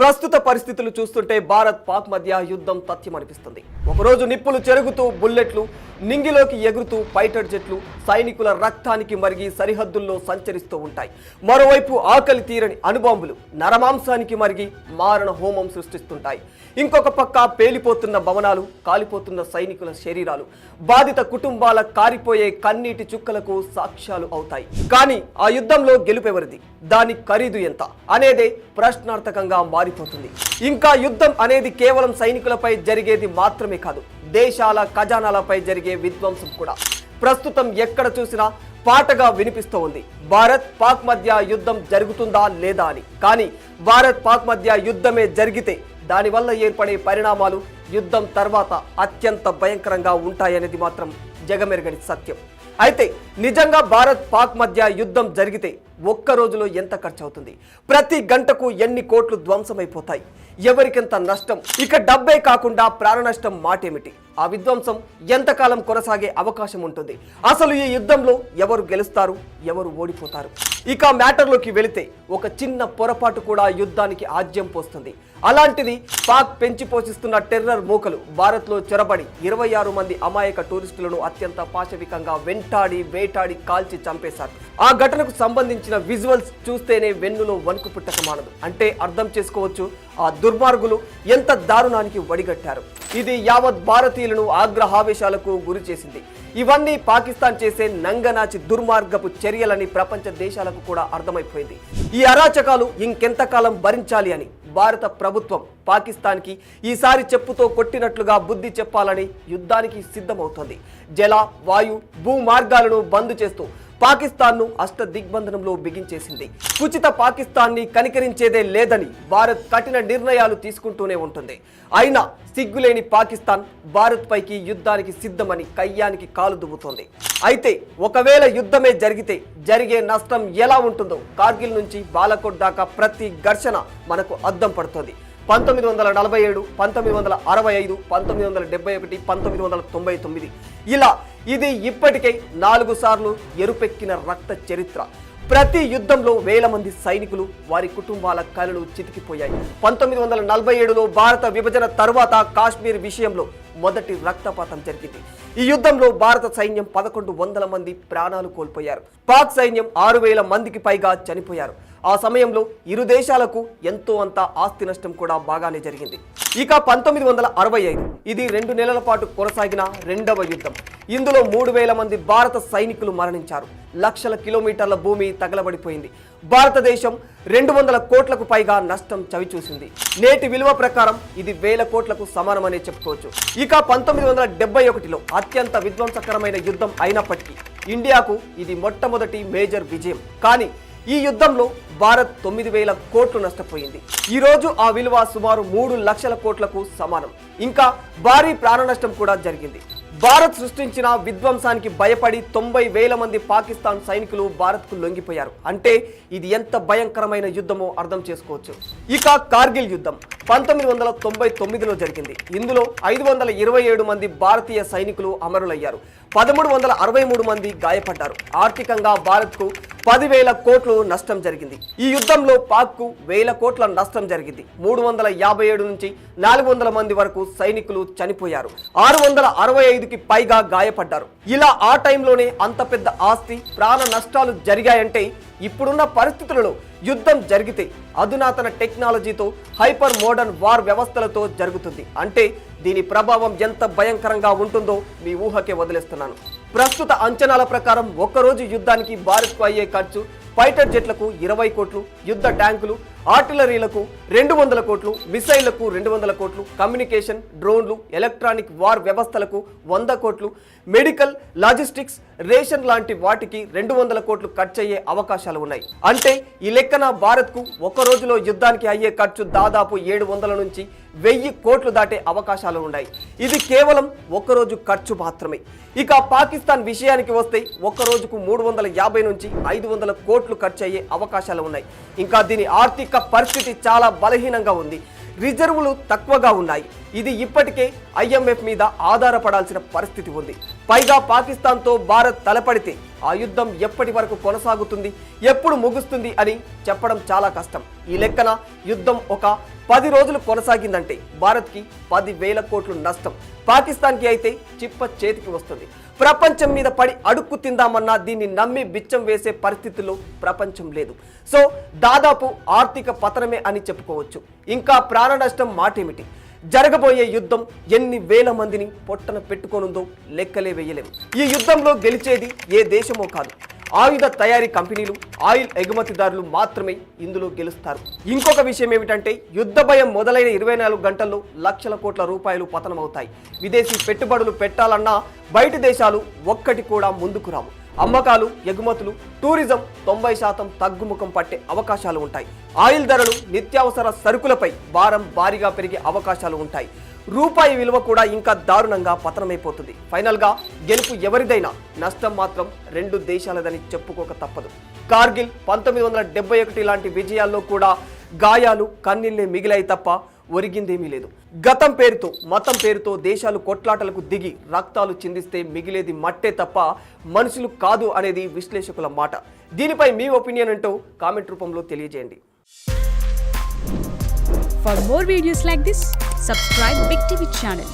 ప్రస్తుత పరిస్థితులు చూస్తుంటే భారత్ పాక్ మధ్య యుద్ధం తథ్యమనిపిస్తుంది. ఒకరోజు నిప్పులు చెరుగుతూ బుల్లెట్లు నింగిలోకి ఎగురుతూ ఫైటర్ జెట్లు సైనికుల రక్తానికి మరిగి సరిహద్దుల్లో సంచరిస్తూ ఉంటాయి. మరోవైపు ఆకలి తీరని అణుబాంబులు నరమాంసానికి మరిగి మారణ హోమం సృష్టిస్తుంటాయి. ఇంకొక పక్క పేలిపోతున్న భవనాలు, కాలిపోతున్న సైనికుల శరీరాలు బాధిత కుటుంబాల కారిపోయే కన్నీటి చుక్కలకు సాక్ష్యాలు అవుతాయి. కానీ ఆ యుద్ధంలో గెలుపెవరిది, దాని ఖరీదు ఎంత అనేదే ప్రశ్నార్థకంగా మారిపోతుంది. ఇంకా యుద్ధం అనేది కేవలం సైనికులపై జరిగేది మాత్రమే కాదు, దేశాల ఖజానాలపై జరిగే విధ్వంసం కూడా ప్రస్తుతం ఎక్కడ చూసినా పాటగా వినిపిస్తూ ఉంది. భారత్ పాక్ మధ్య యుద్ధం జరుగుతుందా లేదా అని. కానీ భారత్ పాక్ మధ్య యుద్ధమే జరిగితే దానివల్ల ఏర్పడే పరిణామాలు యుద్ధం తర్వాత అత్యంత భయంకరంగా ఉంటాయనేది మాత్రం జగమెరగని సత్యం. అయితే నిజంగా భారత్ పాక్ మధ్య యుద్ధం జరిగితే ఒక్క రోజులో ఎంత ఖర్చు అవుతుంది, ప్రతి గంటకు ఎన్ని కోట్లు ధ్వంసమైపోతాయి, ఎవరికెంత నష్టం, ఇక డబ్బే కాకుండా ప్రాణ నష్టం మాటేమిటి, ఆ విధ్వంసం ఎంతకాలం కొనసాగే అవకాశం ఉంటుంది, అసలు ఈ యుద్ధంలో ఎవరు గెలుస్తారు, ఎవరు ఓడిపోతారు. ఇక మ్యాటర్లోకి వెళితే ఒక చిన్న పొరపాటు కూడా యుద్ధానికి ఆజ్యం పోస్తుంది. అలాంటిది పాక్ పెంచి పోషిస్తున్న టెర్రర్ మూకలు భారత్లో చొరబడి 26 మంది అమాయక టూరిస్టులను అత్యంత పాశవికంగా వెంటాడి వేటాడి కాల్చి చంపేశారు. ఆ ఘటనకు సంబంధించిన విజువల్స్ చూస్తేనే వెన్నులో వణుకు పుట్టక మానదు. అంటే అర్థం చేసుకోవచ్చు ఆ దుర్మార్గులు ఎంత దారుణానికి వడిగట్టారు. ఇది యావత్ భారతీయులను ఆగ్రహావేశాలకు గురి చేసింది. ఇవన్నీ పాకిస్తాన్ చేసే నంగనాచి దుర్మార్గపు చర్యలని ప్రపంచ దేశాలకు కూడా అర్థమైపోయింది. ఈ అరాచకాలు ఇంకెంతకాలం భరించాలి అని భారత ప్రభుత్వం పాకిస్తాన్కి ఈసారి చెప్పుతో కొట్టినట్లుగా బుద్ధి చెప్పాలని యుద్ధానికి సిద్ధమవుతోంది. జల, వాయు, భూ మార్గాలను బంద్ చేస్తూ పాకిస్తాన్ను అష్ట దిగ్బంధనంలో బిగించేసింది. కుచిత పాకిస్తాన్ని కనికరించేదే లేదని భారత్ కఠిన నిర్ణయాలు తీసుకుంటూనే ఉంటుంది. అయినా సిగ్గులేని పాకిస్తాన్ భారత్ పైకి యుద్ధానికి సిద్ధమని కయ్యానికి కాలు దువ్వుతోంది. అయితే ఒకవేళ యుద్ధమే జరిగితే జరిగే నష్టం ఎలా ఉంటుందో కార్గిల్ నుంచి బాలకోట్ దాకా ప్రతి ఘర్షణ మనకు అద్దం పడుతోంది. 1947, 1965, 1971, 1999 ఇలా ఇది ఇప్పటికే 4 సార్లు ఎరుపెక్కిన రక్త చరిత్ర. ప్రతి యుద్ధంలో వేల మంది సైనికులు, వారి కుటుంబాల కలలు చితికిపోయాయి. 1947లో భారత విభజన తరువాత కాశ్మీర్ విషయంలో మొదటి రక్తపాతం జరిగింది. ఈ యుద్ధంలో భారత సైన్యం 1100 మంది ప్రాణాలు కోల్పోయారు. పాక్ సైన్యం 6000 మందికి పైగా చనిపోయారు. ఆ సమయంలో ఇరు దేశాలకు ఎంతో అంత ఆస్తి నష్టం కూడా బాగానే జరిగింది. ఇక 1965 ఇది 2 నెలల పాటు కొనసాగిన రెండవ యుద్ధం. ఇందులో 3000 మంది భారత సైనికులు మరణించారు. లక్షల కిలోమీటర్ల భూమి తగలబడిపోయింది. భారతదేశం 200 కోట్లకు పైగా నష్టం చవిచూసింది. నేటి విలువ ప్రకారం ఇది 1000 కోట్లకు సమానమనే చెప్పుకోవచ్చు. ఇక 1971లో అత్యంత విధ్వంసకరమైన యుద్ధం అయినప్పటికీ ఇండియాకు ఇది మొట్టమొదటి మేజర్ విజయం. కానీ ఈ యుద్ధంలో భారత్ 9000 కోట్లు నష్టపోయింది. ఈ రోజు ఆ విలువ సుమారు 3 లక్షల కోట్లకు సమానం. ఇంకా భారీ ప్రాణ నష్టం కూడా జరిగింది. భారత్ సృష్టించిన విధ్వంసానికి భయపడి 90,000 మంది పాకిస్తాన్ సైనికులు భారత్కు లొంగిపోయారు. అంటే ఇది ఎంత భయంకరమైన యుద్ధమో అర్థం చేసుకోవచ్చు. ఇక కార్గిల్ యుద్ధం 1999లో జరిగింది. ఇందులో 527 మంది భారతీయ సైనికులు అమరులయ్యారు. 1363 మంది గాయపడ్డారు. ఆర్థికంగా భారత్కు 10,000 కోట్లు నష్టం జరిగింది. ఈ యుద్ధంలో పాక్కు 1000 కోట్ల నష్టం జరిగింది. 357 నుంచి 400 మంది వరకు సైనికులు చనిపోయారు. 665కి పైగా గాయపడ్డారు. ఇలా ఆ టైంలోనే అంత పెద్ద ఆస్తి ప్రాణ నష్టాలు జరిగాయంటే ఇప్పుడున్న పరిస్థితులలో యుద్ధం జరిగితే అధునాతన టెక్నాలజీతో హైపర్ మోడర్న్ వార్ వ్యవస్థలతో జరుగుతుంది. అంటే దీని ప్రభావం ఎంత భయంకరంగా ఉంటుందో మీ ఊహకే వదిలేస్తున్నాను. ప్రస్తుత అంచనాల ప్రకారం ఒక్కరోజు యుద్ధానికి భారత్కు అయ్యే ఖర్చు ఫైటర్ జెట్లకు 20 కోట్లు, యుద్ధ ట్యాంకులు, ఆర్టిలరీలకు 200 కోట్లు, మిసైళ్లకు 200 కోట్లు, కమ్యూనికేషన్, డ్రోన్లు, ఎలక్ట్రానిక్ వార్ వ్యవస్థలకు 100 కోట్లు, మెడికల్, లాజిస్టిక్స్, రేషన్ లాంటి వాటికి 200 కోట్లు ఖర్చయ్యే అవకాశాలు ఉన్నాయి. అంటే ఈ లెక్కన భారత్కు ఒక రోజులో యుద్ధానికి అయ్యే ఖర్చు దాదాపు 700 నుంచి 1000 కోట్లు దాటే అవకాశాలు ఉన్నాయి. ఇది కేవలం ఒక్కరోజు ఖర్చు మాత్రమే. ఇక పాకిస్తాన్ విషయానికి వస్తే ఒక్క రోజుకు 350 నుంచి 500 కోట్లు ఖర్చు అయ్యే అవకాశాలు ఉన్నాయి. ఇంకా దీని ఆర్థిక పరిస్థితి చాలా బలహీనంగా ఉంది. రిజర్వులు తక్కువగా ఉన్నాయి. ఇది ఇప్పటికే IMF మీద ఆధారపడాల్సిన పరిస్థితి ఉంది. పైగా పాకిస్తాన్తో భారత్ తలపడితే ఆ యుద్ధం ఎప్పటి వరకు కొనసాగుతుంది, ఎప్పుడు ముగుస్తుంది అని చెప్పడం చాలా కష్టం. ఈ లెక్కన యుద్ధం ఒక 10 రోజులు కొనసాగిందంటే భారత్కి 10,000 కోట్లు నష్టం, పాకిస్తాన్కి అయితే చిప్ప చేతికి వస్తుంది. ప్రపంచం మీద పడి అడుక్కు తిందామన్నా దీన్ని నమ్మి బిచ్చం వేసే పరిస్థితుల్లో ప్రపంచం లేదు. సో దాదాపు ఆర్థిక పతనమే అని చెప్పుకోవచ్చు. ఇంకా ప్రాణ నష్టం మాటేమిటి? జరగబోయే యుద్ధం ఎన్ని వేల మందిని పొట్టన పెట్టుకోనుందో లెక్కలే వేయలేము. ఈ యుద్ధంలో గెలిచేది ఏ దేశమో కాదు, ఆయుధ తయారీ కంపెనీలు, ఆయిల్ ఎగుమతిదారులు మాత్రమే ఇందులో గెలుస్తారు. ఇంకొక విషయం ఏమిటంటే యుద్ధ భయం మొదలైన 24 గంటల్లో లక్షల కోట్ల రూపాయలు పతనమవుతాయి. విదేశీ పెట్టుబడులు పెట్టాలన్నా బయటి దేశాలు ఒక్కటి కూడా ముందుకు రావు. అమ్మకాలు, ఎగుమతులు, టూరిజం 90% తగ్గుముఖం పట్టే అవకాశాలు ఉంటాయి. ఆయిల్ ధరలు, నిత్యావసర సరుకులపై భారం భారీగా పెరిగే అవకాశాలు ఉంటాయి. రూపాయి విలువ కూడా ఇంకా దారుణంగా పతనమైపోతుంది. ఫైనల్గా గెలుపు ఎవరిదైనా నష్టం మాత్రం 2 దేశాలదని చెప్పుకోక తప్పదు. కార్గిల్, 1971 లాంటి విజయాల్లో కూడా గాయాలు, కన్నీళ్లే మిగిలాయి తప్ప ఒరిగిందేమీ లేదు. గతం పేరుతో, మతం పేరుతో దేశాలు కొట్లాటలకు దిగి రక్తాలు చిందిస్తే మిగిలేది మట్టే తప్ప మనుషులు కాదు అనేది విశ్లేషకుల మాట. దీనిపై మీ ఒపీనియన్ ఏంటో కామెంట్ రూపంలో తెలియజేయండి. For more videos like this, subscribe Big TV channel.